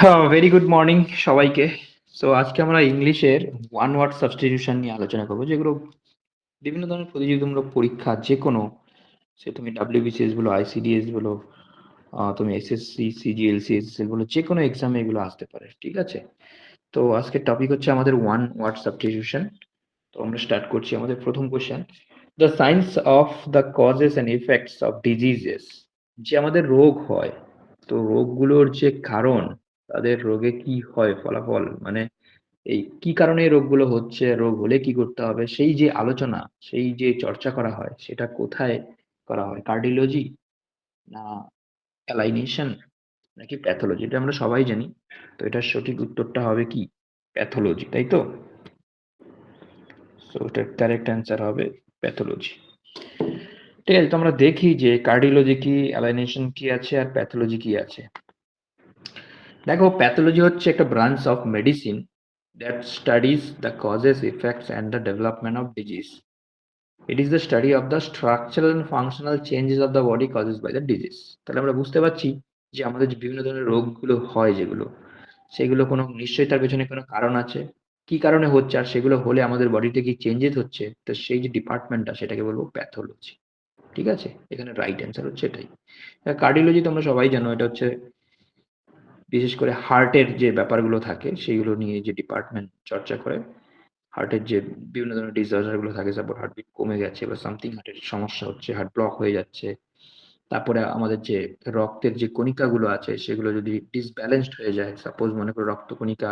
Very good morning সবাইকে। So আজকে আমরা ইংলিশের ওয়ান ওয়ার্ড সাবস্টিটিউশন নিয়ে আলোচনা করবো, যেগুলো বিভিন্ন ধরনের প্রতিযোগিতামূলক পরীক্ষা, যে কোনো, সে তুমি ডাব্লিউবিসিএস বলো, আইসিডিএস বলো, তুমি এসএসসি, সিজিএল, সিএসএসএল বলো, যে কোনো এক্সামে এগুলো আসতে পারে। ঠিক আছে, তো আজকের টপিক হচ্ছে আমাদের ওয়ান ওয়ার্ড সাবস্টিটিউশন। তো আমরা স্টার্ট করছি আমাদের প্রথম question. The science of the causes and effects of diseases. যে আমাদের রোগ হয়, তো রোগগুলোর যে কারণ, তাদের রোগে কি হয় ফলাফল, মানে এই কি কারণে এই রোগগুলো হচ্ছে, রোগ হলে কি করতে হবে, সেই যে আলোচনা, সেই যে চর্চা করা হয়, সেটা কোথায় করা হয়? কার্ডিওলজি, না অ্যালাইনেশন, নাকি প্যাথোলজি? এটা আমরা সবাই জানি, তো এটার সঠিক উত্তরটা হবে কি? প্যাথোলজি, তাই তো? সো এটার কারেক্ট অ্যান্সার হবে প্যাথোলজি। ঠিক আছে, তো আমরা দেখি যে কার্ডিওলজি কি, অ্যালাইনেশন কি আছে, আর প্যাথোলজি কি আছে। দেখো, প্যাথোলজি হচ্ছে একটা branch of medicine that studies the causes, effects and the development of disease. It is the study of the structural and functional changes of the body causes by the disease. তাহলে আমরা বুঝতে পারছি যে আমাদের যে বিভিন্ন ধরনের রোগগুলো হয়, যেগুলো, সেগুলো কোনো নিশ্চয়ই তার পেছনে কোনো কারণ আছে। কি কারণে হচ্ছে, আর সেগুলো হলে আমাদের বডিতে কি চেঞ্জেস হচ্ছে, তো সেই যে ডিপার্টমেন্টটা, সেটাকে বলবো প্যাথোলজি। ঠিক আছে, এখানে রাইট অ্যান্সার হচ্ছে এটাই। কার্ডিওলজি তোমরা সবাই জানো, এটা হচ্ছে বিশেষ করে হার্টের যে ব্যাপারগুলো থাকে, সেইগুলো নিয়ে যে ডিপার্টমেন্ট চর্চা করে। হার্টের যে বিভিন্ন ধরনের ডিসঅর্ডার গুলো থাকে, সাপোজ হার্টবিট কমে গেছে বা সামথিং, হার্টের সমস্যা হচ্ছে, হার্ট ব্লক হয়ে যাচ্ছে, তারপরে আমাদের যে রক্তের যে কণিকাগুলো আছে, সেগুলো যদি ডিসব্যালেন্সড হয়ে যায়, সাপোজ মনে করো রক্ত কণিকা,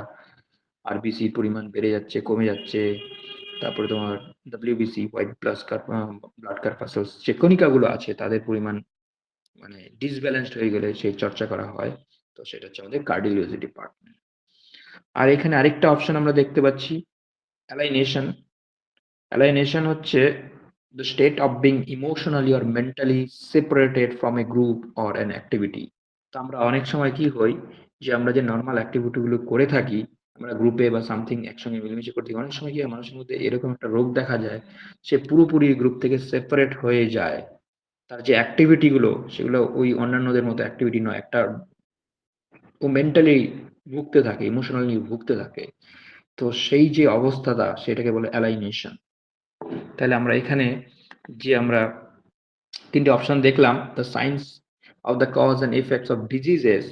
আরবিসির পরিমাণ বেড়ে যাচ্ছে, কমে যাচ্ছে, তারপরে তোমার ডব্লিউবিসি, হোয়াইট ব্লাড কর্পাসেলস যে কণিকাগুলো আছে, তাদের পরিমাণ মানে ডিসব্যালেন্সড হয়ে গেলে সেই চর্চা করা হয়। তো সেটা হচ্ছে আমাদের কার্ডিওলজি ডিপার্টমেন্ট। আর এখানে আরেকটা অপশন আমরা দেখতে পাচ্ছি, অ্যালাইনেশন। অ্যালাইনেশন হচ্ছে the state of being emotionally or mentally separated from a group or an activity. তো আমরা অনেক সময় কি হই, যে আমরা যে নরমাল অ্যাক্টিভিটি গুলো করে থাকি, আমরা গ্রুপে বা সামথিং একসঙ্গে মিলেমিশে করতে, অনেক সময় কি হয়, মানুষের মধ্যে এরকম একটা রোগ দেখা যায়, সে পুরোপুরি গ্রুপ থেকে সেপারেট হয়ে যায়। তার যে অ্যাক্টিভিটি গুলো, সেগুলো ওই অন্যান্যদের মতো অ্যাক্টিভিটি নয়, একটা ও মেন্টালি ভুগতে থাকে, ইমোশনালি ভুগতে থাকে। তো সেই যে অবস্থাটা, সেটাকে বলে অ্যালাইনেশন। তাহলে আমরা এখানে যে আমরা তিনটে অপশন দেখলাম, the science of the cause and effects of diseases,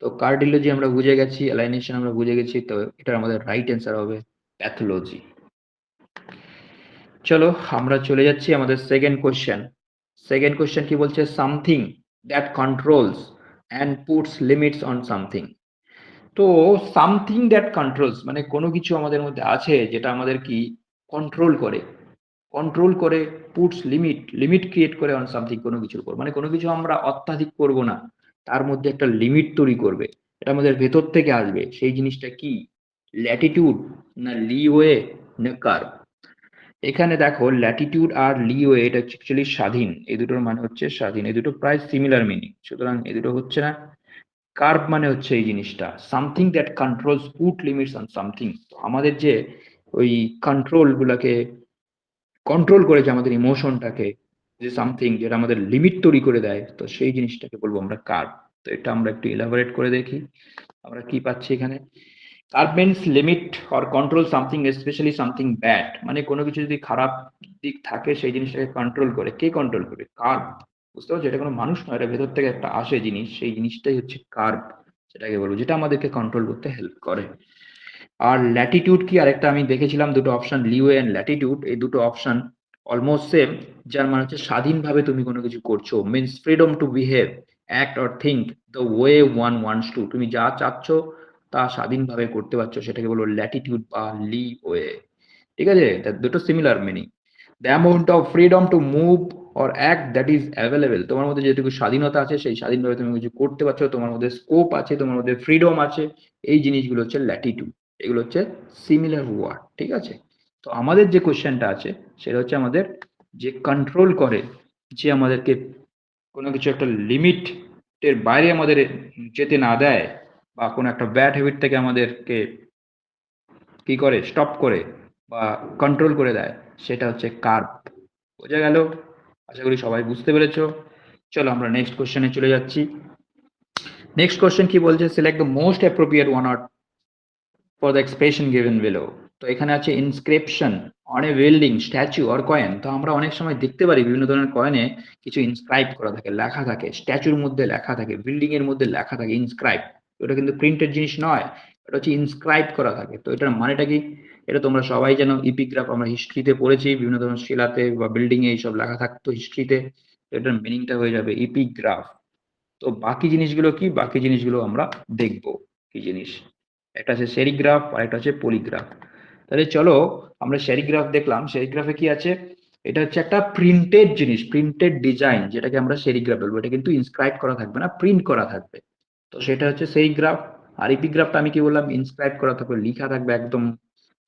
তো কার্ডিওলজি আমরা বুঝে গেছি, অ্যালাইনেশন আমরা বুঝে গেছি, তো এটা আমাদের রাইট অ্যান্সার হবে প্যাথোলজি। চলো আমরা চলে যাচ্ছি আমাদের সেকেন্ড কোশ্চেন। সেকেন্ড কোশ্চেন কি বলছে? Something that controls and puts limits on something. তো সামথিং দ্যাট কন্ট্রোলস মানে কোনো কিছু আমাদের মধ্যে আছে যেটা আমাদের কি কন্ট্রোল করে, কন্ট্রোল করে, পুটস লিমিট, লিমিট ক্রিয়েট করে অন সামথিং, কোনো কিছুর উপর, মানে কোনো কিছু আমরা অত্যাধিক করব না, তার মধ্যে একটা লিমিট তৈরি করবে, এটা আমাদের ভেতর থেকে আসবে। সেই জিনিসটা কি? ল্যাটিটিউড, না লিওয়ে, না কার্ভ? এখানে দেখো, ল্যাটিটিউড আর লিওয়ে, এটা অ্যাকচুয়ালি স্বাধীন, এই দুটোর মানে হচ্ছে স্বাধীন, এই দুটো প্রায় সিমিলার মিনিং, সুতরাং এই দুটো হচ্ছে না। কার্ভ মানে হচ্ছে এই জিনিসটা, something that controls, put limits on something. আমাদের যে ওই কন্ট্রোল গুলাকে কন্ট্রোল করে, যে আমাদের ইমোশনটাকে, যে সামথিং যেটা আমাদের লিমিট তৈরি করে দেয়, তো সেই জিনিসটাকে বলবো আমরা কার্ভ। তো এটা আমরা একটু ইলাবোরেট করে দেখি, আমরা কি পাচ্ছি এখানে। Curve means limit or control something, specially something bad, মানে কোনো কিছু যদি খারাপ দিক থাকে, সেই জিনিসটাকে কন্ট্রোল করে। কে কন্ট্রোল করে? কার্ভ। বুঝতে পারছো, এটা কোনো মানুষ নয়, এটা ভেতর থেকে একটা আসে জিনিস, সেই জিনিসটাই হচ্ছে কার্ভ, সেটাকে বলবো, যেটা আমাদেরকে কন্ট্রোল করতে হেল্প করে। আর ল্যাটিটিউড কি, আরেকটা আমি দেখেছিলাম দুটো অপশন, লিওয়ে এন্ড ল্যাটিটিউড, এই দুটো অপশন অলমোস্ট সেম, যার মানে হচ্ছে স্বাধীনভাবে তুমি কোনো কিছু করছো, means freedom two behave, act or think the way one wants to, তুমি যা চাচ্ছ তা স্বাধীনভাবে করতে পারছো, সেটাকে বলো ল্যাটিটিউড বা লিওয়ে। ঠিক আছে, দুটো similar meaning. The amount of freedom to move or act that is available, তোমার মধ্যে যেটুকু স্বাধীনতা আছে, সেই স্বাধীনভাবে তুমি কিছু করতে পারছো, তোমার মধ্যে স্কোপ আছে, তোমার মধ্যে ফ্রিডম আছে, এই জিনিসগুলো হচ্ছে ল্যাটিটিউড। এগুলো হচ্ছে সিমিলার ওয়ার্ড। ঠিক আছে, তো আমাদের যে কোশ্চেনটা আছে, সেটা হচ্ছে আমাদের যে কন্ট্রোল করে, যে আমাদেরকে কোনো কিছু একটা লিমিটের বাইরে আমাদের যেতে না দেয়, বা কোনো একটা ব্যাড হ্যাবিট থেকে আমাদেরকে কি করে, স্টপ করে বা কন্ট্রোল করে দেয়, সেটা হচ্ছে কার্ভ। বোঝা গেল? আশা করি সবাই বুঝতে পেরেছো। চলো আমরা নেক্সট কোশ্চেনে চলে যাচ্ছি। নেক্সট কোশ্চেন কি বলছে, select the most appropriate one or for the expression given below. তো এখানে আছে inscription on a building, statue or coin. তো আমরা অনেক সময় দেখতে পারি বিভিন্ন ধরনের কয়েনে কিছু ইনস্ক্রাইব করা থাকে, লেখা থাকে, স্ট্যাচুর মধ্যে লেখা থাকে, বিল্ডিং এর মধ্যে লেখা থাকে ইনস্ক্রাইব। ওটা কিন্তু প্রিন্টেড জিনিস নয়, এটা হচ্ছে ইনস্ক্রাইব করা থাকে। তো এটার মানেটা কি? এটা তোমরা সবাই জানো, ইপিগ্রাফ আমরা হিস্ট্রিতে পড়েছি, বিভিন্ন ধরনের শিলাতে বা বিল্ডিং এ এইসব লেখা থাকতো হিস্ট্রিতে। এটার মিনিংটা হয়ে যাবে ইপিগ্রাফ। তো বাকি জিনিসগুলো কি? বাকি জিনিসগুলো আমরা দেখব কি জিনিস। একটা আছে সেরিগ্রাফ আর একটা হচ্ছে পলিগ্রাফ। তাহলে চলো আমরা সেরিগ্রাফ দেখলাম। সেরিগ্রাফে কি আছে? এটা হচ্ছে একটা প্রিন্টেড জিনিস, প্রিন্টেড ডিজাইন, যেটাকে আমরা সেরিগ্রাফ বলবো। এটা কিন্তু ইনস্ক্রাইব করা থাকবে না, প্রিন্ট করা থাকবে। তো সেটা হচ্ছে সেরিগ্রাফ। আর ইপিগ্রাফটা আমি কি বললাম? ইনস্ক্রাইব করা থাকবে, লিখা থাকবে একদম,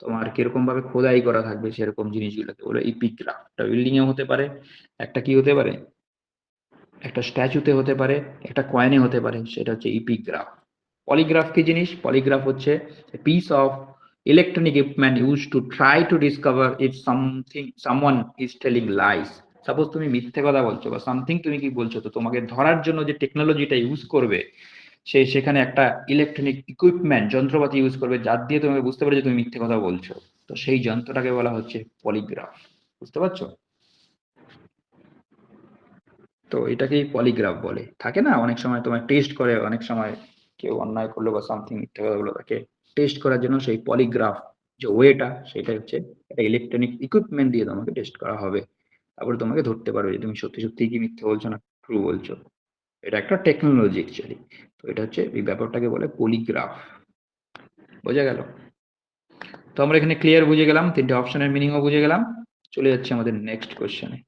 তোমার কিরকম ভাবে খোদাই করা থাকবে সেরকম জিনিসগুলোকে বলে ইপিগ্রাফ। একটা বিল্ডিং এ হতে পারে, একটা কি হতে পারে, একটা স্ট্যাচুতে হতে পারে, একটা কয়েনে হতে পারে, সেটা হচ্ছে ইপিগ্রাফ। পলিগ্রাফ কি জিনিস? পলিগ্রাফ হচ্ছে piece of electronic equipment use to try to discover if someone is telling lines. Suppose তুমি মিথ্যে কথা বলছো বা সামথিং তুমি কি বলছো, তো তোমাকে ধরার জন্য যে টেকনোলজিটা ইউজ করবে, সে সেখানে একটা ইলেকট্রনিক ইকুইপমেন্ট, যন্ত্রপাতি ইউজ করবে, যার দিয়ে তোমাকে বুঝতে পারে যে তুমি মিথ্যে কথা বলছো। তো সেই যন্ত্রটাকে বলা হচ্ছে পলিগ্রাফ। বুঝতে পারছো? তো এটাকেই পলিগ্রাফ বলে। থাকে না অনেক সময় তোমার টেস্ট করে, অনেক সময় কেউ অন্যায় করলো বা সামথিং মিথ্যা কথা বললো, তাকে টেস্ট করার জন্য সেই পলিগ্রাফ যে ওয়েটা, সেটা হচ্ছে একটা ইলেকট্রনিক ইকুইপমেন্ট দিয়ে তোমাকে টেস্ট করা হবে। তারপরে তোমাকে ধরতে পারবে যে তুমি সত্যি সত্যি কি মিথ্যে বলছো না ট্রু বলছো। এটা একটা টেকনোলজি অ্যাকচুয়ালি। তো এটা হচ্ছে, এই ব্যাপারটাকে বলে পলিগ্রাফ। বোঝা গেল? তো আমরা এখানে ক্লিয়ার বুঝে গেলাম, তিনটে অপশনের মিনিংও বুঝে গেলাম। চলে যাচ্ছে আমাদের নেক্সট কোশ্চেনে।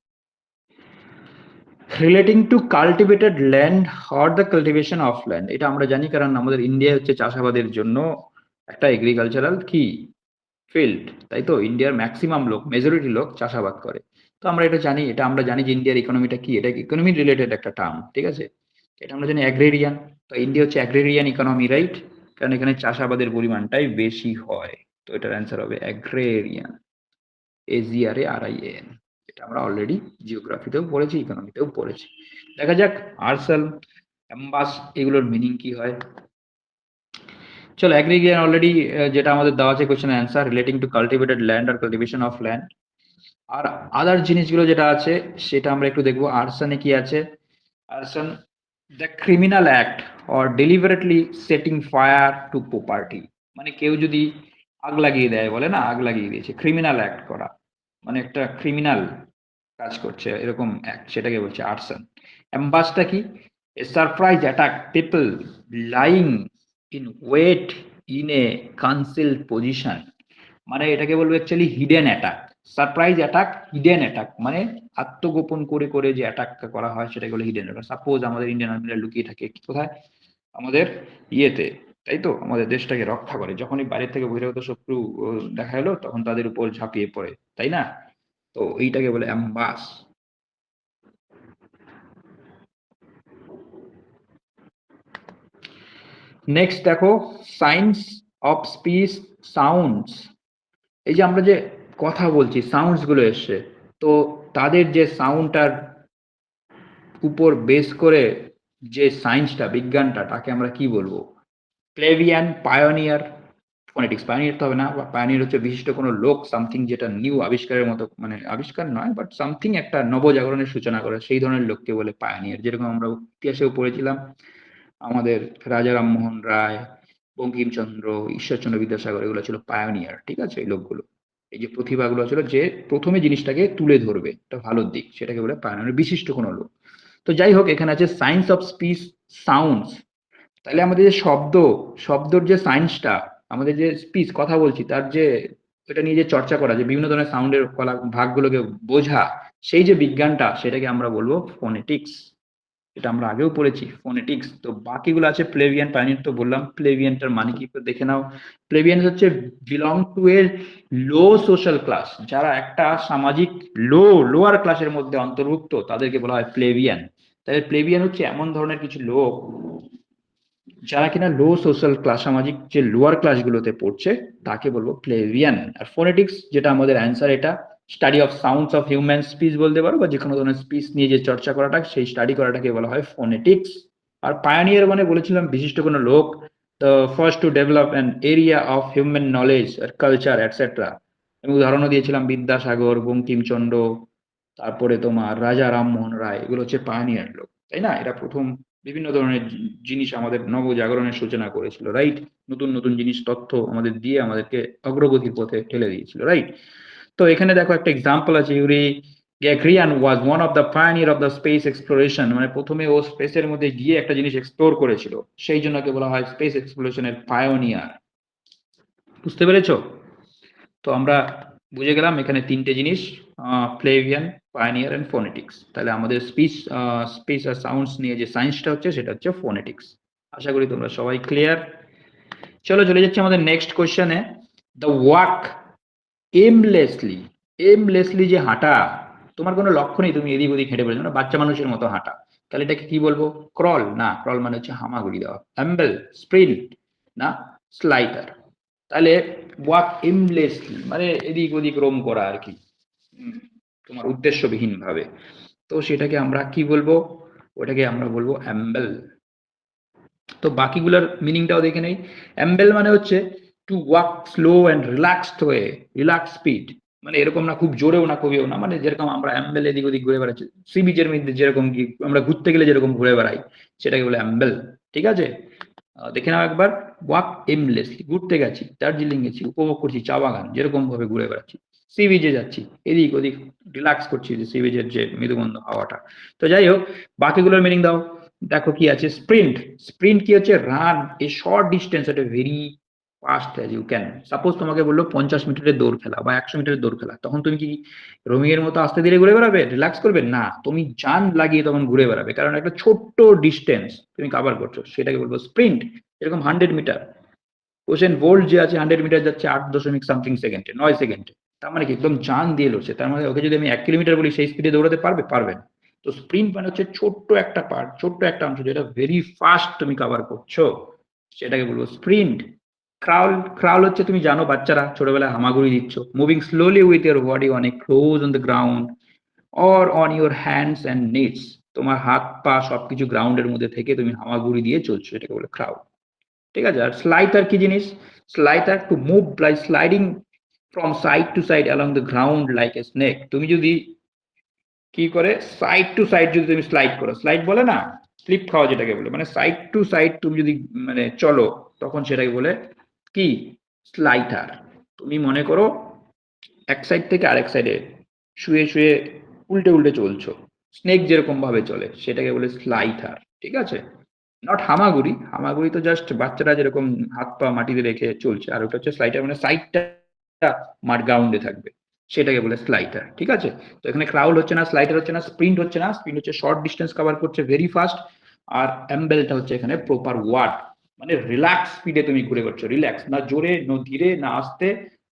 Relating to cultivated land or the cultivation of land. এটা আমরা জানি, কারণ আমাদের ইন্ডিয়া হচ্ছে চাষাবাদের জন্য একটা এগ্রিকালচারাল কি ফিল্ড, তাই তো? ইন্ডিয়ার ম্যাক্সিমাম লোক, মেজরিটি লোক চাষাবাদ করে। তো আমরা এটা জানি, এটা আমরা জানি যে ইন্ডিয়ার ইকোনমিটা কি, এটা ইকোনমি রিলেটেড একটা টার্ম, ঠিক আছে? এটা আমরা জানি অ্যাগ্রেরিয়ান। তো ইন্ডিয়া হচ্ছে অ্যাগ্রেরিয়ান ইকোনমি, রাইট? কারণ এখানে চাষাবাদের পরিমাণটাই বেশি হয়। তো এটার অ্যান্সার হবে অ্যাগ্রেরিয়ান, AGRARIAN। এটা আমরা অলরেডি জিওগ্রাফিতেও পড়েছি, ইকোনমিতেও পড়েছি। দেখা যাক আর্সেল, অ্যাম্বাস এগুলোর মিনিং কি হয়। চলো অ্যাগ্রিগেশন অলরেডি যেটা আমাদের দেওয়া আছে question answer, relating to cultivated land আর কাল্টিভেশন অফ ল্যান্ড। আর আদার জিনিসগুলো যেটা আছে সেটা আমরা একটু দেখবো। আর্সনে কি আছে? Arson, the criminal act or deliberately setting fire two property. মানে কেউ যদি আগ লাগিয়ে দেয়, বলে না আগ লাগিয়ে দিয়েছে, ক্রিমিনাল অ্যাক্ট করা, মানে একটা ক্রিমিনাল কাজ করছে এরকম অ্যাক্ট, সেটাকে বলছে আর্সন। অ্যাম্বাসটা কি? A surprise attack people lying in wait in a concealed position. মানে এটাকে বলবো actually hidden attack. Surprise attack, hidden attack, মানে আত্মগোপন করে করে যে অ্যাটাকটা করা হয় সেটাকে বলে হিডেন অ্যাটাক। সাপোজ আমাদের ইন্ডিয়ান আর্মিরা লুকিয়ে থাকে কোথায়? আমাদের ইয়েতে, তাই তো? আমাদের দেশটাকে রক্ষা করে, যখনই বাইরে থেকে বহিরাগত শত্রু দেখা এলো তখন তাদের উপর ঝাঁপিয়ে পড়ে, তাই না? তো এইটাকে বলে অ্যাম্বাস। নেক্সট দেখো, সাইন্স অফ স্পিচ সাউন্ডস। এই যে আমরা যে কথা বলছি, সাউন্ডস গুলো এসছে, তো তাদের যে সাউন্ডটার উপর বেস করে যে সায়েন্সটা, বিজ্ঞানটা, তাকে আমরা কি বলবো? প্লেভিয়ান, পায়োনিয়ার, ফোনেটিক্স। পায়োনিয়ার তো হবে না, পায়োনিয়ার হচ্ছে বিশিষ্ট কোনো লোক, সামথিং যেটা নিউ আবিষ্কারের মতো, মানে আবিষ্কার নয় বাট সামথিং একটা নবজাগরণের সূচনা করে, সেই ধরনের লোককে বলে পায়োনিয়ার। যেরকম আমরা ইতিহাসেও পড়েছিলাম, আমাদের রাজা রামমোহন রায়, বঙ্কিমচন্দ্র, ঈশ্বরচন্দ্র বিদ্যাসাগর, এগুলো ছিল পায়োনিয়ার, ঠিক আছে? এই লোকগুলো, এই যে প্রতিভাগুলো ছিল, যে প্রথমে জিনিসটাকে তুলে ধরবে, একটা ভালো দিক, সেটাকে বলে পায়োনিয়ার, বিশিষ্ট কোনো লোক। তো যাই হোক, এখানে আছে সায়েন্স অফ স্পিচ সাউন্ডস। তাহলে আমাদের যে শব্দ, শব্দর যে সায়েন্সটা, আমাদের যে স্পিচ কথা বলছি তার যে, এটা নিয়ে যে চর্চা করা, যে বিভিন্ন ধরনের সাউন্ডের কলা ভাগগুলোকে বোঝা, সেই যে বিজ্ঞানটা, সেটাকে আমরা বলবো ফোনেটিক্স। এটা আমরা আগেও পড়েছি ফোনেটিক্স। তো বাকিগুলো আছে প্লেভিয়ান, পায়োনিয়ার তো বললাম। প্লেভিয়ানটার মানে কি একটু দেখে নাও। প্লেভিয়ান হচ্ছে belong to A low social class, যারা একটা সামাজিক লোয়ার ক্লাসের মধ্যে অন্তর্ভুক্ত, তাদেরকে বলা হয় প্লেভিয়ান। তাহলে প্লেভিয়ান হচ্ছে এমন ধরনের কিছু লোক যারা কিনা লো সোশ্যাল ক্লাস, সামাজিক যে লোয়ার ক্লাসগুলোতে পড়ছে, তাকে বলবো প্লেভিয়ান। আর ফোনেটিক্স যেটা আমাদের অ্যান্সার, এটা study of sounds of human speech বলতে পারো, বা যে কোনো ধরনের স্পিচ নিয়ে যে চর্চা করাটা, সেই স্টাডি করাটাকে বলা হয় ফোনেটিক্স। আর পায়োনিয়ার মানে বলেছিলাম বিশিষ্ট কোনো লোক, the first to develop an area of human knowledge আর কালচার এটসেট্রা। আমি উদাহরণও দিয়েছিলাম বিদ্যাসাগর, বঙ্কিমচন্দ্র, তারপরে তোমার রাজা রামমোহন রায়, এগুলো হচ্ছে পায়োনিয়ার লোক, তাই না? এরা প্রথম বিভিন্ন ধরনের জিনিস আমাদের নবজাগরণের সূচনা করেছিল, রাইট? নতুন নতুন জিনিস তথ্য আমাদের দিয়ে আমাদেরকে অগ্রগতির পথে ঠেলে দিয়েছিল, রাইট? তো এখানে দেখো একটা এক্সাম্পল আছে, Yuri Gagarin was one of the pioneer of the space exploration, মানে প্রথমে ও স্পেসের মধ্যে গিয়ে একটা জিনিস এক্সপ্লোর করেছিল, সেই জন্য ওকে বলা হয় স্পেস এক্সপ্লোরেশনের পায়োনিয়ার। বুঝতে পেরেছো? তো আমরা বুঝে গেলাম এখানে তিনটে জিনিস, ফ্লেভিয়ান, পায়োনিয়ার এন্ড ফোনেটিক্স। তাহলে আমাদের স্পিচ আর সাউন্ডস নিয়ে যে সায়েন্সটা হচ্ছে সেটা হচ্ছে ফোনেটিক্স। আশা করি তোমরা সবাই ক্লিয়ার। চলো চলে যাচ্ছি আমাদের নেক্সট কোশ্চেনে। দ্য ওয়াক এমলেসলি, এমলেসলি যে হাঁটা, তোমার কোনো লক্ষ্য নেই, তুমি এদিক ওদিক হেঁটে বেড়াচ্ছ, মানে বাচ্চা মানুষের মতো হাঁটা, তাহলে এটাকে কি বলবো? ক্রল? না, ক্রল মানে হচ্ছে হামাগুড়ি দেওয়া। অ্যাম্বল, স্প্রিন্ট, না স্লাইটার। তাহলে ওয়াক এমলেসলি মানে এদিক ওদিক রোম করা আর কি, তোমার উদ্দেশ্যবিহীন ভাবে। তো সেটাকে আমরা কি বলবো? ওটাকে আমরা বলবো অ্যাম্বল। তো বাকিগুলোর মিনিংটাও দেখে নেই। অ্যাম্বেল মানে হচ্ছে to walk slow and relaxed way, relax speed, মানে এরকম না খুব জোরেও না খুবও না, মানে যেরকম আমরা অ্যাম্বেল এদিক ওদিক ঘুরে বেড়াচ্ছি, সি বিচের মধ্যে যেরকম কি আমরা ঘুরতে গেলে যেরকম ঘুরে বেড়াই, সেটাকে বলে অ্যাম্বেল। ঠিক আছে, দেখে নাও একবার। ওয়াক এমলেসলি, ঘুরতে গেছি, দার্জিলিং গেছি, উপভোগ করছি চা বাগান, যেরকম ভাবে ঘুরে বেড়াচ্ছি। সি বিচে যাচ্ছি, এদিক ওদিক রিল্যাক্স করছি, যে সি বিচের যে মৃদুমন্দ হাওয়াটা। তো যাই হোক, বাকিগুলোর মিনিং দাও। দেখো কি আছে, স্প্রিন্ট। স্প্রিন্ট কি হচ্ছে? Run a short distance at a very fast as you can. Suppose তোমাকে বললো 50 মিটারের দৌড় খেলা বা 100 মিটারের দৌড় খেলা, তখন তুমি কি রোমিংয়ের মতো আস্তে ধীরে ঘুরে বেড়াবে, রিল্যাক্স করবে? না, তুমি জান লাগিয়ে তখন ঘুরে বেড়াবে, কারণ একটা ছোট্ট ডিস্টেন্স তুমি কাভার করছো, সেটাকে বলবো স্প্রিন্ট। এরকম 100 মিটার, ওশেন বোল্ট যে আছে 100 মিটার যাচ্ছে 8 দশমিক সামথিং সেকেন্ডে, 9 সেকেন্ডে। তার মানে কি একদম জান দিয়ে লড়ছে, তার মানে ওকে যদি আমি 1 কিলোমিটার বলি সেই স্পিডে দৌড়াতে পারবে? পারবে না। তো স্প্রিন্ট মানে হচ্ছে ছোট্ট একটা পার্ট, ছোট্ট একটা অংশ যেটা ভেরি ফাস্ট তুমি কভার করছো, সেটাকে বলবো স্প্রিন্ট। ক্রাউল, ক্রাউল হচ্ছে তুমি জানো বাচ্চারা ছোটবেলায় হামাগুড়ি দিচ্ছ, moving slowly with your body on a close on the ground or on your hands and needs, তোমার হাত পা সবকিছু গ্রাউন্ডের মধ্যে থেকে তুমি হামাগুড়ি দিয়ে চলছো, এটাকে বলে ক্রাউল। ঠিক আছে, আর স্লাইটার কি জিনিস? Slither to move by sliding from side to side along the ground like a snake. তুমি যদি কি করে সাইড টু সাইড যদি তুমি স্লাইড করো, স্লাইড বলে না, স্লিপ খাওয়া যেটাকে বলে, মানে সাইড টু সাইড তুমি যদি মানে চলো, তখন সেটাকে বলে কি? স্লাইটার। তুমি মনে করো এক সাইড থেকে আরেক সাইডে শুয়ে শুয়ে উল্টে উল্টে চলছো, স্নেক যেরকম ভাবে চলে, সেটাকে বলে স্লাইটার। ঠিক আছে, নট হামাগুড়ি। হামাগুড়ি তো জাস্ট বাচ্চারা যেরকম হাত পা মাটিতে রেখে চলছে, আর ওটা হচ্ছে স্লাইটার, মানে সাইডটা মাঠ গ্রাউন্ডে থাকবে, সেটাকে বলে স্লাইটার। ঠিক আছে, তো এখানে ক্রাউল হচ্ছে না, স্লাইটার হচ্ছে না, স্প্রিন্ট হচ্ছে না। স্প্রিন্ট হচ্ছে শর্ট ডিস্টেন্স কভার করছে ভেরি ফাস্ট, আর অ্যাম্বেলটা হচ্ছে এখানে প্রপার ওয়ার্ড, মানে রিল্যাক্স স্পিডে তুমি ঘুরে করছো, রিল্যাক্স, না জোরে না ধীরে না আস্তে,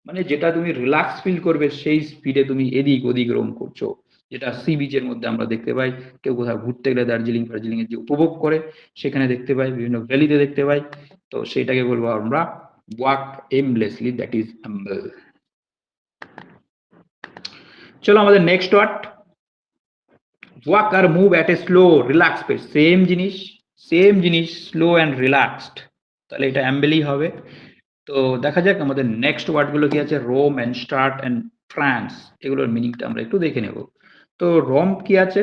মানে যেটা তুমি রিল্যাক্স ফিল করবে সেই স্পিডে তুমি এদিক ওদিক রোম করছো, যেটা সি বিচের মধ্যে আমরা দেখতে পাই। কেউ কোথাও ঘুরতে গেলে দার্জিলিং ফার্জিলিং এর যে উপভোগ করে, সেখানে দেখতে পাই, বিভিন্ন ভ্যালিতে দেখতে পাই। তো সেটাকে বলবো আমরা walk aimlessly, that is amble. চলো আমাদের নেক্সট ওয়ার্ড, ওয়াক আর move at a slow relax pace. Same জিনিস, সেম জিনিস, স্লো অ্যান্ড রিল্যাক্সড, তাহলে এটা অ্যাম্বেলই হবে। তো দেখা যাক আমাদের নেক্সট ওয়ার্ডগুলো কি আছে। Roam and strut and prance, এগুলোর মিনিংটা আমরা একটু দেখে নেব। তো রোম কি আছে?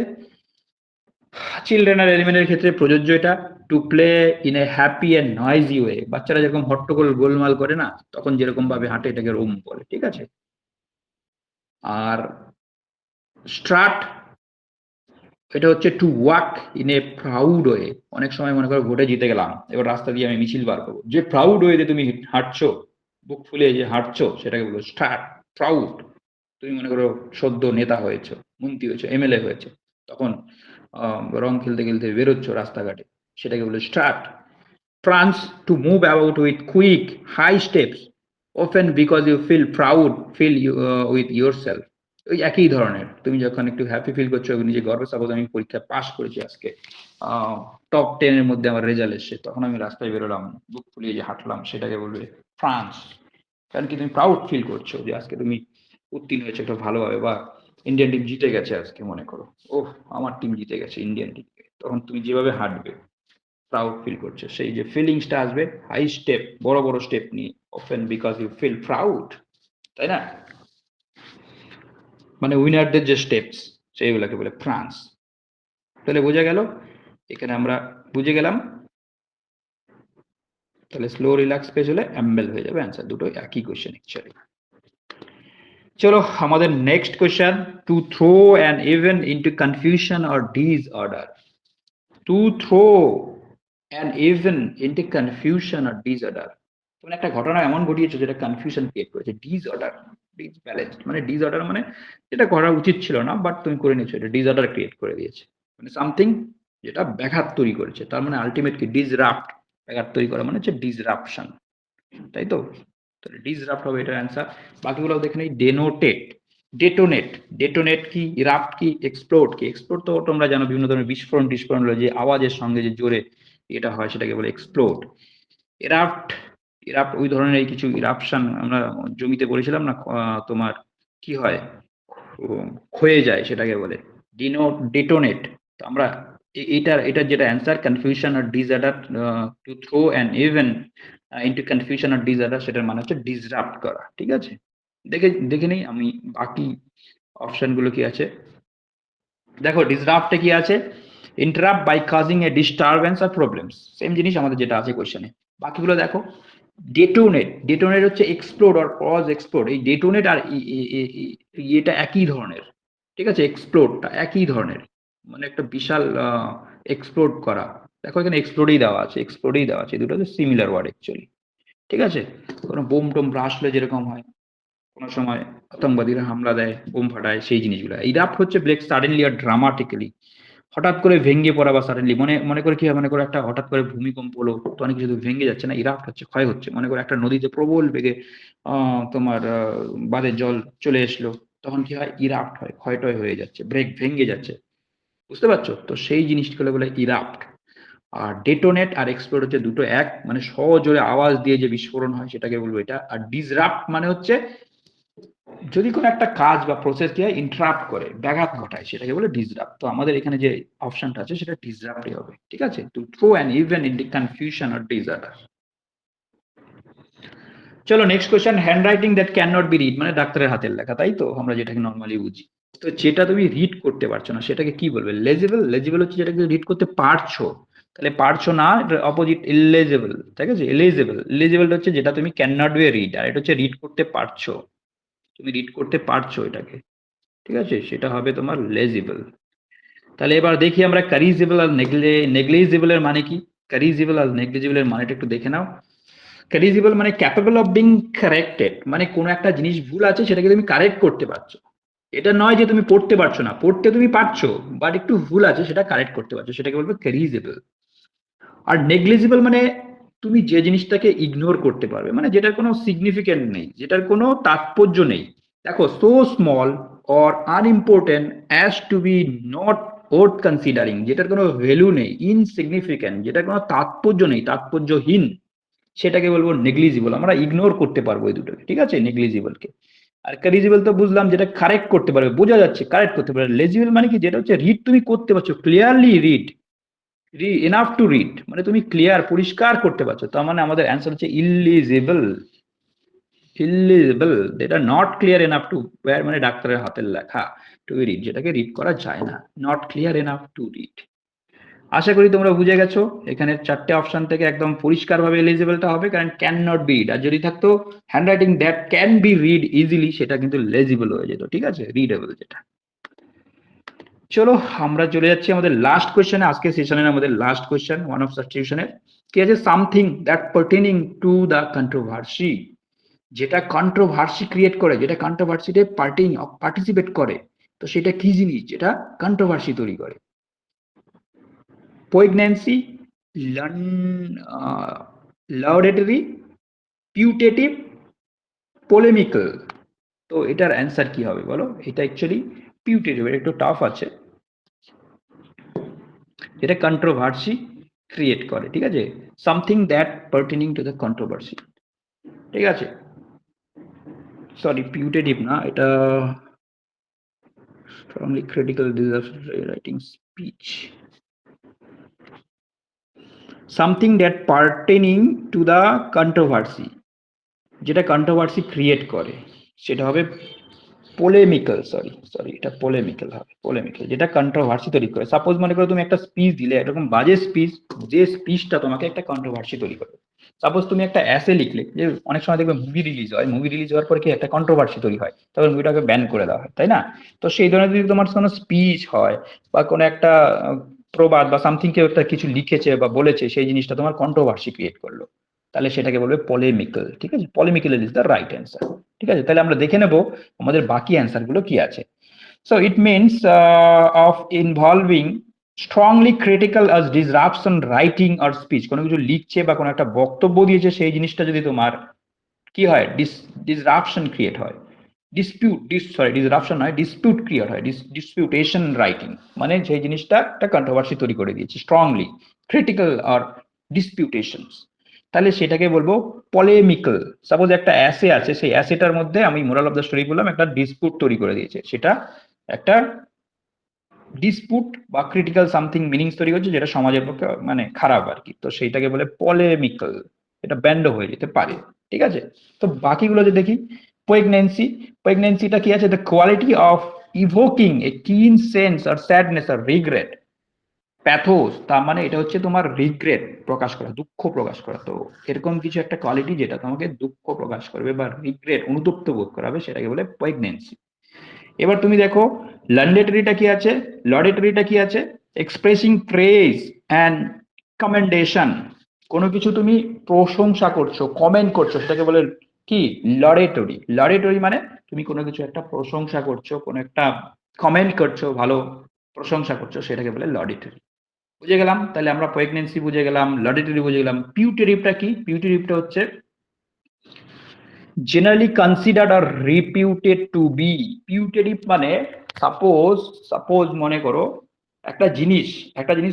চিলড্রেন আর এলিমেন্টের ক্ষেত্রে প্রযোজ্য এটা। To play in a happy and noisy way, বাচ্চারা যেরকম হট্টগোল গোলমাল করে না, তখন যেরকম ভাবে হাঁটে, এটাকে রোম বলে। ঠিক আছে, আর স্ট্রাট এটা হচ্ছে to walk in a proud way. অনেক সময় মনে করো ভোটে জিতে গেলাম, এবার রাস্তা দিয়ে আমি মিছিল বার করবো, যে প্রাউড ওয়েতে তুমি হাঁটছো, বুক ফুলে যে হাঁটছো, সেটাকে বলো স্ট্রাট, প্রাউড। তুমি মনে করো সদ্য নেতা হয়েছো, মন্ত্রী হয়েছো, এমএলএ হয়েছো, তখন রং খেলতে খেলতে বেরোচ্ছ রাস্তাঘাটে, সেটাকে বলে strut. Prance, to move about with quick high steps often because you feel proud, feel you, with yourself। ওই একই ধরনের, তুমি যখন একটু হ্যাপি ফিল করছো নিজে গর্বে, সাপোজ আমি পরীক্ষায় পাস করেছি আজকে, টপ 10 এর মধ্যে আমার রেজাল্ট এসছে, তখন আমি রাস্তায় বেরোলাম, বুক ফুলিয়ে যে হাঁটলাম, সেটাকে বলবে ফ্রান্স। কারণ কি তুমি প্রাউড ফিল করছো যে আজকে তুমি উত্তীর্ণ হয়েছে একটু ভালোভাবে, বা ইন্ডিয়ান টিম জিতে গেছে আজকে, মনে করো ওহ আমার টিম জিতে গেছে, ইন্ডিয়ান টিম, তখন তুমি যেভাবে হাঁটবে, প্রাউড ফিল করছে, সেই যে ফিলিংসটা আসবে হাই স্টেপ, বড় বড় স্টেপ নিয়ে, often because you feel proud, তাই না? মানে উইনারদের যে স্টেপস সেইগুলোকে বলে ফ্রান্স। তাহলে বোঝা গেল, এখানে আমরা বুঝে গেলাম। তাহলে স্লো রিল্যাক্স পেজ হলে অ্যাম্বেল হয়ে যাবে, অ্যান্সার দুটো একই কোয়েশ্চেন অ্যাকচুয়ালি। চলো আমাদের next question, to throw an event into confusion or disorder. To throw an event into confusion or disorder, তুমি একটা ঘটনা এমন ঘটিয়েছো যেটা কনফিউশন ক্রিয়েট করেছে, ডিসঅর্ডার, ডিসব্যালেন্সড, মানে ডিসঅর্ডার মানে যেটা করা উচিত ছিল না বাট তুমি করে নিয়েছো, এটা ডিসঅর্ডার ক্রিয়েট করে দিয়েছে, মানে সামথিং যেটা ব্যাঘাত তৈরি করেছে। তার মানে আলটিমেট কি ডিসরাপ্ট, ব্যাঘাত তৈরি করা মানে হচ্ছে ডিসরাপশন, তাই তো? তাহলে ডিসরাপ্ট হবে এটার অ্যান্সার। বাকিগুলো দেখে নেই। ডেনোটেট, ডেটোনেট, ডেটোনেট কি, ইরাপ্ট কি, এক্সপ্লোড কি। এক্সপ্লোড তো তোমরা জানো, বিভিন্ন ধরনের বিস্ফোরণ টিস্ফোরণ হলো যে আওয়াজের সঙ্গে যে জোরে এটা হয় সেটাকে বলে এক্সপ্লোড। ইরাপ্ট, ইরাপ্ট ওই ধরনের কিছু ইরাপশন আমরা জমিতে পড়েছিলাম না, তোমার কি হয়, ক্ষয়ে যায় সেটাকে বলে ডেটোনেট। তো আমরা এটার যেটা অ্যান্সার কনফিউশন আর disorder, to throw an event into confusion আর ডিসঅর্ডার, সেটার মানে হচ্ছে ডিসরাপ্ট করা। ঠিক আছে, দেখে নেই আমি বাকি অপশন গুলো কি আছে। দেখো ডিসরাপ্টে কি আছে, interrupt by causing a disturbance আর প্রবলেমস, সেম জিনিস আমাদের যেটা আছে কোশ্চেনে। বাকিগুলো দেখো, ডেটোনেট, ডেটোনেট হচ্ছে এক্সপ্লোড আর কজ এক্সপ্লোড, এই ডেটোনেট আর এটা একই ধরনের, ঠিক আছে? এক্সপ্লোডটা একই ধরনের, মানে একটা বিশাল এক্সপ্লোড করা। দেখো এখানে এক্সপ্লোডেই দেওয়া আছে, এক্সপ্লোডেই দেওয়া আছে, দুটো হচ্ছে সিমিলার ওয়ার্ড অ্যাকচুয়ালি। ঠিক আছে, কোনো বোম টোম আসলে যেরকম হয়, কোনো সময় আতঙ্কবাদীরা হামলা দেয়, বোম ফাটায়, সেই জিনিসগুলো। ইরাপ্ট হচ্ছে ব্রেক সাডেনলি আর ড্রামাটিক্যালি, হঠাৎ করে ভেঙে পড়া বা সাডেনলি, মনে মনে করে কি হয়, মনে করে একটা হঠাৎ করে ভূমিকম্প হলো, তো অনেক কিছু ভেঙে যাচ্ছে না, ইরাপ্ট হচ্ছে, ক্ষয় হচ্ছে। মনে করে একটা নদীতে প্রবল বেগে তোমার বাঁধের জল চলে এসলো, তখন কি হয়, ইরাপ্ট হয়, ক্ষয়টয় হয়ে যাচ্ছে, ব্রেক ভেঙে যাচ্ছে, বুঝতে পারছো তো? সেই জিনিসগুলো বলে ইরাপ্ট। আর ডেটোনেট আর এক্সপ্লোড হচ্ছে দুটো এক, মানে সজোরে আওয়াজ দিয়ে যে বিস্ফোরণ হয় সেটাকে বলবো এটা। আর ডিসরাপ্ট মানে হচ্ছে যদি কোনো একটা কাজ বা প্রসেস কে ইন্টারাপ্ট করে, ব্যাঘাত ঘটায়, সেটাকে বলে ডিসরাপ্ট। তো আমাদের এখানে যে অপশনটা আছে সেটা ডিসরাপ্টই হবে। ঠিক আছে, to throw an event in the confusion or disorder. চলো next question, handwriting that can not be read, মানে ডাক্তারের হাতের লেখা, তাই তো আমরা যেটাকে নর্মালি বুঝি। তো যেটা তুমি রিড করতে পারছো না সেটাকে কি বলবে? লেজিবল। লেজিবল হচ্ছে যেটাকে রিড করতে পারছো, তাহলে পারছো না অপোজিট ইলেজিবল। ঠিক আছে, এলিজিবল, এলিজিবলটা হচ্ছে যেটা তুমি ক্যান নট বি রিড, আর এটা হচ্ছে রিড করতে পারছো, তুমি রিড করতে পারছো এটাকে। ঠিক আছে, সেটা হবে তোমার লেজিবল। তাহলে এবার দেখি আমরা কারিজেবল আর নেগলিজেবলের মানে কি। কারিজেবল আর নেগলিজেবলের মানেটা একটু দেখে নাও। কারিজেবল মানে ক্যাপেবল অফ বিং কারেক্টেড, মানে কোনো একটা জিনিস ভুল আছে সেটাকে তুমি কারেক্ট করতে পারছো। এটা নয় যে তুমি পড়তে পারছো না, পড়তে তুমি পারছো, বাট একটু ভুল আছে সেটা কারেক্ট করতে পারছো, সেটাকে বলবে কারিজেবল। আর নেগলিজেবল মানে তুমি যে জিনিসটাকে ইগনোর করতে পারবে, মানে যেটার কোনো সিগনিফিকেন্ট নেই, যেটার কোনো তাৎপর্য নেই। দেখো, so small or unimportant as to be not worth considering, যেটার কোনো ভ্যালু নেই, ইনসিগনিফিক্যান্ট, যেটার কোনো তাৎপর্য নেই, তাৎপর্যহীন, সেটাকে বলবো নেগলিজিবল। আমরা ইগনোর করতে পারবো এই দুটোকে। ঠিক আছে, নেগলিজিবলকে। আর কারিজিবল তো বুঝলাম, যেটা কারেক্ট করতে পারবে, বোঝা যাচ্ছে, কারেক্ট করতে পারবে। লেজিবল মানে কি, যেটা হচ্ছে রিড তুমি করতে পারছো, clearly read, enough to read, মানে তুমি ক্লিয়ার, পরিষ্কার করতে পারছো। তার মানে আমাদের অ্যান্সার হচ্ছে ইলিজিবল। ইলিজিবল, যেটা not clear enough two wire, মানে ডাক্তারের হাতের লেখা, টু রিড, যেটাকে রিড করা যায় না, not clear enough to read. আশা করি তোমরা বুঝে গেছো, এখানে চারটে অপশন থেকে একদম পরিষ্কারভাবে এলিজিবলটা হবে, কারণ ক্যান নট বি রিড। আর যদি থাকতো handwriting that can be read easily, সেটা কিন্তু লেজিবল হয়ে যেত। ঠিক আছে, রিডেবল যেটা। চলো আমরা চলে যাচ্ছি আমাদের লাস্ট কোয়েশ্চেনে, আজকে সেশনের আমাদের লাস্ট কোয়েশ্চেন, ওয়ান অফ সাবস্টিটিউশনের। কি আছে, something that pertaining to the controversy, যেটা কন্ট্রোভার্সি ক্রিয়েট করে, যেটা কন্ট্রোভার্সিতে পার্টিসিপেট করে, তো সেটা কি জিনিস যেটা কন্ট্রোভার্সি তৈরি করে? পোইগন্যান্সি, লাউডেটরি, পিউটেটিভ, পোলেমিক্যাল। তো এটার অ্যান্সার কি হবে বলো? এটা অ্যাকচুয়ালি পিউটেটিভ, এটা একটু টাফ আছে, যেটা কন্ট্রোভার্সি ক্রিয়েট করে। ঠিক আছে, something that pertaining to the controversy. ঠিক আছে, সরি পিউটেটিভ না, এটা strongly critical deserve writing speech. Something that pertaining to the controversy, যেটা কন্ট্রোভার্সি ক্রিয়েট করে সেটা হবে পোলেমিক্যাল, সরি এটা পোলেমিক্যাল হবে, পোলেমিক্যাল যেটা কন্ট্রোভার্সি তৈরি করে। সাপোজ মনে করো তুমি একটা স্পিচ দিলে, এরকম বাজে স্পিচ, যে স্পিচটা তোমাকে একটা কন্ট্রোভার্সি তৈরি করে। সাপোজ তুমি একটা অ্যাসে লিখলে, যে অনেক সময় দেখবে মুভি রিলিজ হয়, মুভি রিলিজ হওয়ার পর কি একটা কন্ট্রোভার্সি তৈরি হয়, তখন মুভিটাকে ব্যান করে দেওয়া হয়, তাই না? তো সেই ধরনের যদি তোমার কোনো স্পিচ হয় বা কোনো একটা প্রবাদ বা সামথিং, কেউ একটা কিছু লিখেছে বা বলেছে, সেই জিনিসটা তোমার কন্ট্রোভার্সি ক্রিয়েট করলো, তাহলে সেটাকে বলবে পলেমিক্যাল। ঠিক আছে, পলেমিক্যাল ইজ দ্য রাইট অ্যান্সার। ঠিক আছে, তাহলে আমরা দেখে নেব আমাদের বাকি অ্যান্সার গুলো কি আছে। So it means of involving strongly critical as disruption writing or speech, কোনো কিছু লিখছে বা কোনো একটা বক্তব্য দিয়েছে, সেই জিনিসটা যদি তোমার কি হয়, ডিসরাপশন ক্রিয়েট হয়, ডিসরাপশন নয়, ডিসপিউট ক্রিয়েট হয়, ডিসপিউটেশন রাইটিং, মানে সেই জিনিসটা একটা কন্ট্রোভার্সি তৈরি করে দিয়েছে, স্ট্রংলি ক্রিটিক্যাল আর ডিসপিউটেশন, তাহলে সেটাকে বলবো পলেমিক্যাল। সাপোজ একটা অ্যাসে আছে, সেই অ্যাসেটার মধ্যে আমি মোরাল অফ দ্য স্টোরি বললাম, একটা ডিসপিউট তৈরি করে দিয়েছে, সেটা একটা ডিসপুট বা ক্রিটিক্যাল সামথিং মিনিংস তৈরি করছে, যেটা সমাজের পক্ষে মানে খারাপ আর কি, তো সেইটাকে বলে পলেমিক্যাল, এটা ব্যান্ড হয়ে যেতে পারে। ঠিক আছে, তো বাকিগুলো যে দেখি, প্রেগনেন্সি, প্রেগনেন্সিটা কি আছে, দ্য কোয়ালিটি অফ ইভোকিং এ কিন সেন্স আর স্যাডনেস আর রিগ্রেট। প্যাথোস তার মানে এটা হচ্ছে তোমার রিগ্রেট প্রকাশ করা, দুঃখ প্রকাশ করা, তো এরকম কিছু একটা কোয়ালিটি যেটা তোমাকে দুঃখ প্রকাশ করবে বা রিগ্রেট অনুতপ্ত বোধ করাবে, সেটাকে বলে প্রেগনেন্সি। এবার তুমি দেখো লন্ডেটরিটা কি আছে, লডেটরিটা কি আছে, এক্সপ্রেসিং প্রেজ অ্যান্ড কমেন্ডেশন, কোনো কিছু তুমি প্রশংসা করছো, কমেন্ট করছো, সেটাকে বলে কি, লডেটরি। লডেটরি মানে তুমি কোনো কিছু একটা প্রশংসা করছো, কোনো একটা কমেন্ট করছো, ভালো প্রশংসা করছো, সেটাকে বলে লডেটরি। বুঝে গেলাম, তাহলে আমরা প্রেগনেন্সি বুঝে গেলাম, লডেটরি বুঝে গেলাম। পিউটেরিভটা কি, পিউটেরিভটা হচ্ছে জেনারেলি কনসিডার্ড আর রিপিউটেড টু বি। পিউটেটিভ মানে সাপোজ, মনে করো একটা জিনিস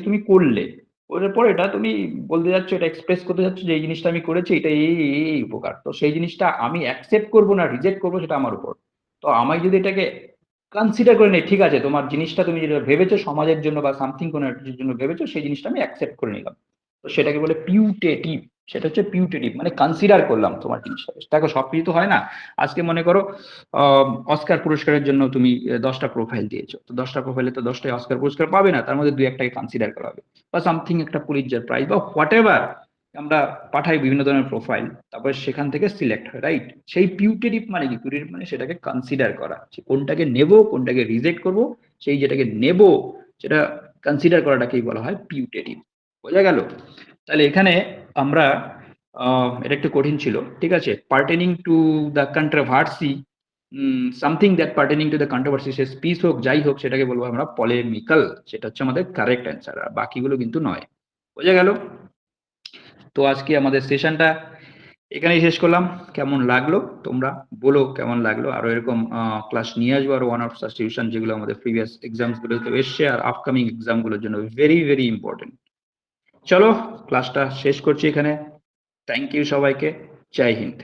তুমি করলে, করার পর এটা তুমি বলতে যাচ্ছ, এটা এক্সপ্রেস করতে যাচ্ছ যে এই জিনিসটা আমি করেছি, এটা এই উপকার, তো সেই জিনিসটা আমি অ্যাকসেপ্ট করবো না রিজেক্ট করবো সেটা আমার উপর। তো আমি যদি এটাকে কনসিডার করে নিই, ঠিক আছে, তোমার জিনিসটা তুমি যেটা ভেবেছো সমাজের জন্য বা সামথিং কোনো কিছুর জন্য ভেবেছো, সেই জিনিসটা আমি অ্যাকসেপ্ট করে নিলাম, তো সেটাকে বলে পিউটেটিভ। সেটা হচ্ছে পিউটেটিভ, মানে কনসিডার করলাম তোমার জিনিসটা। দেখো সবকিছু তো হয় না, আজকে মনে করো অস্কার পুরস্কারের জন্য তুমি 10টা প্রোফাইল দিয়েছো, তো 10টা প্রোফাইলে তো 10টাই অস্কার পুরস্কার পাবে না, তার মধ্যে 2-1টাকে কনসিডার করা হবে, বা সামথিং একটা পুলিৎজার প্রাইজ বা হোয়াট এভার, আমরা পাঠাই বিভিন্ন ধরনের প্রোফাইল, তারপরে সেখান থেকে সিলেক্ট হয়, রাইট? সেই পিউটেটিভ মানে কি, পিউটেটিভ মানে সেটাকে কনসিডার করা, কোনটাকে নেব কোনটাকে রিজেক্ট করব, সেই যেটাকে নেব সেটা কনসিডার করাটাকেই বলা হয় পিউটেটিভ। বোঝা গেল? তাহলে এখানে আমরা এটা একটু কঠিন ছিল, ঠিক আছে, pertaining to the controversy, something that pertaining to the controversy, say speech হোক যাই হোক, সেটাকে বলবো আমরা পলেমিক্যাল, সেটা হচ্ছে আমাদের কারেক্ট অ্যান্সার, আর বাকিগুলো কিন্তু নয়। বোঝা গেল? তো আজকে আমাদের সেশনটা এখানেই শেষ করলাম। কেমন লাগলো তোমরা বলো, কেমন লাগলো? আরো এরকম ক্লাস নিয়ে আসবো, আরো ওয়ান অফ সাবস্টিটিউশন, যেগুলো আমাদের প্রিভিয়াস এক্সামস গুলোতে এসছে আর আপকামিং এক্সাম গুলোর জন্য ভেরি ভেরি ইম্পর্টেন্ট। চলো ক্লাসটা শেষ করছি এখানে। থ্যাংক ইউ সবাইকে। জয় হিন্দ।